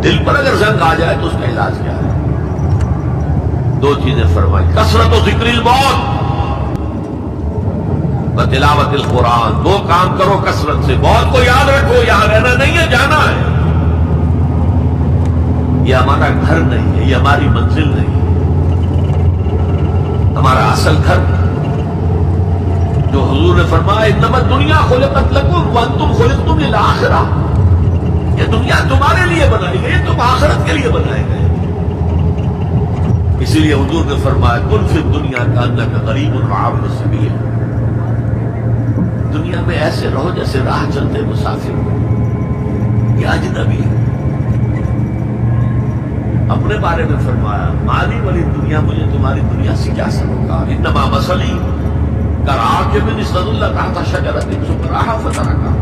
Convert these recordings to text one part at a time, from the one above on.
دل پر اگر زنگ آ جائے تو اس کا علاج کیا ہے؟ دو چیزیں فرمائی، کثرت و ذکر الموت و تلاوت القرآن. دو کام کرو کثرت سے، موت کو یاد رکھو، یہاں رہنا نہیں ہے، جانا ہے. یہ ہمارا گھر نہیں ہے، یہ ہماری منزل نہیں ہے، ہمارا اصل گھر جو حضور نے فرمایا انما الدنیا خلقت لکم وانتم خلقتم للآخرہ. یہ دنیا تمہارے لیے بنائی گئی، تم آخرت کے لیے بنائے گئے. اسی لیے حضور نے فرمایا کن فی الدنیا کانک غریب وعابر السبیل. دنیا میں ایسے رہو جیسے راہ چلتے مسافر، یہ اجنبی ہے. اپنے بارے میں فرمایا مالی والی دنیا مجھے تمہاری دنیا سے کیا سبقہ. انما مثلی کراکب استظل اللہ تحت شجرۃ ثم راح فترکها.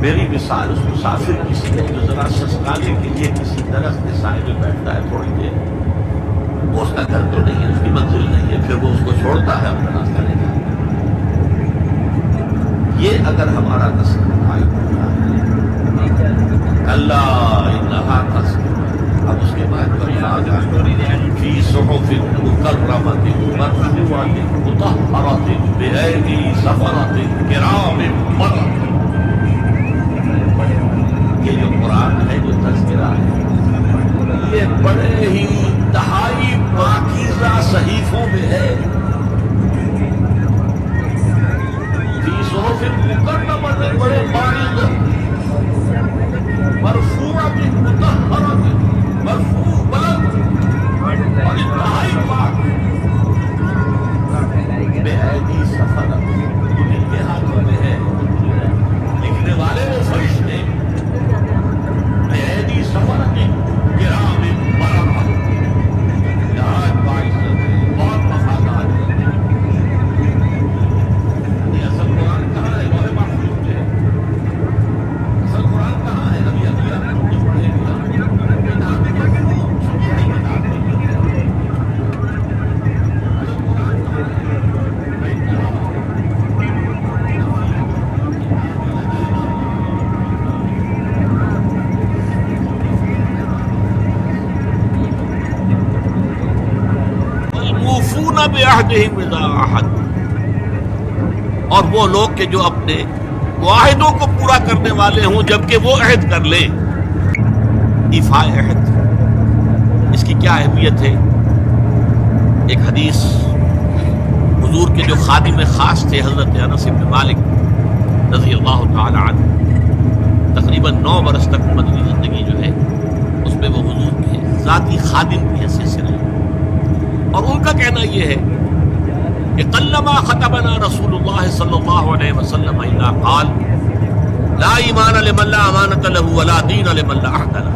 میری مثال اس مسافر کی سی ہے جو ذرا سسکانے کے لیے کسی درخت کے سائے میں بیٹھتا ہے تھوڑی دیر. وہ اس کا گھر تو نہیں ہے، اس کی منزل نہیں ہے، پھر وہ اس کو چھوڑتا ہے اپنا راستہ لے جاتا ہے. یہ اگر ہمارا تصور غائب ہو جائے اللہ انہا تصور. اب اس کے بعد فی صحف مکرمۃ مرفوعۃ مطہرۃ بأیدی سفرۃ کرام بررۃ. یہ جو قرآن ہے، جو تذکرہ ہے، یہ بڑے ہی انتہائی پاکیزہ صحیفوں میں ہے. فی صحف مکرمۃ، بڑے باعث، مرفوعۃ مطہرۃ، مرفوع بلند اور انتہائی پاک، بأیدی سفرۃ، انہیں کے ہاتھوں میں ہے. لکھنے والے وہ فرشتے، بأیدی سفرۃ کرام بررۃ، نہایت باعزت ہے، بہت وفادار ہے. یہ اصل قرآن کہاں ہے؟ لوح محفوظ میں. اصل قرآن کہاں ہے؟ ابھی ابھی آپ کچھ پڑھے گا. بعہدہم اذا عاہدوا. اور وہ لوگ کہ جو اپنے معاہدوں کو پورا کرنے والے ہوں جبکہ وہ عہد کر لیں. ایفاء عہد، اس کی کیا اہمیت ہے؟ ایک حدیث حضور کے جو خادم خاص تھے حضرت انس بن مالک رضی اللہ تعالی عنہ، تقریباً 9 برس تک مدنی زندگی جو ہے اس میں وہ حضور کے ذاتی خادم کی حیثیت سے رہے. اور ان کا کہنا یہ ہے کہ قلما خطبنا رسول اللہ صلی اللہ علیہ وسلم الا قال لا ایمان لمن لا امانۃ له ولا دین لمن لا عہد له.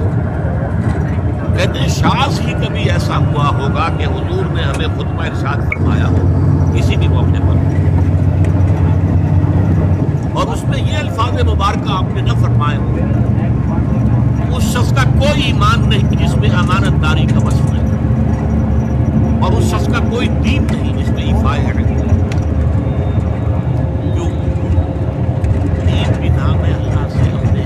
کہتے ہیں شاذ ہی کبھی ایسا ہوا ہوگا کہ حضور نے ہمیں خطبہ ارشاد فرمایا ہو کسی بھی موقع پر اور اس میں یہ الفاظ مبارکہ آپ نے نہ فرمائے ہو اس شخص کا کوئی ایمان نہیں جس میں امانت داری کا وصف نہیں، اور اس شخص کا کوئی دین نہیں جس میں ایفاء عہد ہے. کیوں؟ دین بھی نام ہے اللہ سے اپنے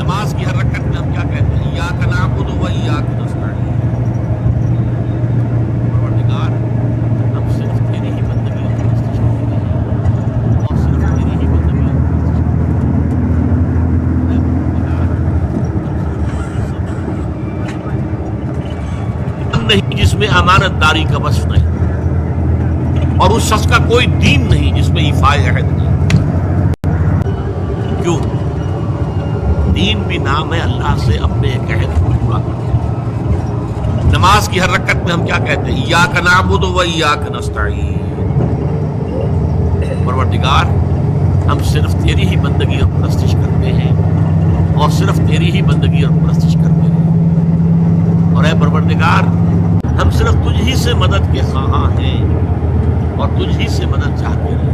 نماز کی ہر رکعت میں ہم کیا کہتے ہیں؟ ایاک نعبد و ایاک نستعین. پروردگار ہم صرف تیری ہی بندگی اور پرستش کرتے ہیں اور صرف تیری ہی بندگی اور نہیں جس میں امانت داری کا وصف نہیں، اور اس شخص کا کوئی دین نہیں جس میں ایفاء عہد نہیں. کیوں؟ دین بھی نام ہے اللہ سے اپنے ایک عہد کو پورا کرنا. نماز کی ہر رکعت میں ہم کیا کہتے ہیں؟ ایاک نعبد و ایاک نستعین. پروردگار ہم صرف تیری ہی بندگی اور پرستش کرتے ہیں اور صرف تیری ہی بندگی اور پرستش کرتے ہیں. اور اے پروردگار ہم صرف تجھ ہی سے مدد کے خواہاں ہیں اور تجھ ہی سے مدد چاہتے ہیں.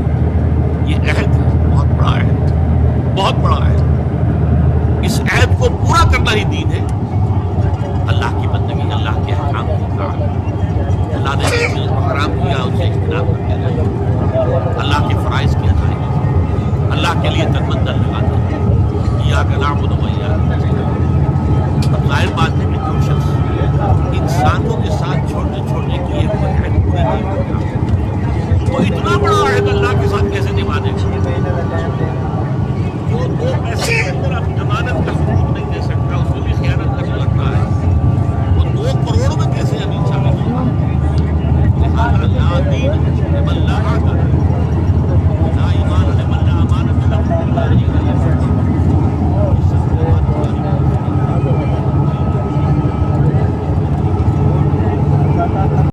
یہ عہد ہے، بہت بڑا عہد، بہت بڑا عہد. اس عہد کو پورا کرنا ہی دین ہے. اللہ کی بندگی، اللہ کے احکام کی اطاعت، اللہ نے جو حرام کیا اسے اجتناب کرتے رہنا، اللہ کے فرائض کی ادائیگی، اللہ کے لیے تن من دھن لگانا. ایاک نعبد و ایاک نستعین۔ اب ظاہر بات ہے کہ جو شخص انسانوں کے ساتھ چھوٹے چھوٹے کیے ہوئے عہد پورے نہیں کرتا، وہ اتنا بڑا عہد اللہ کے ساتھ کیسے نبھا دے گا؟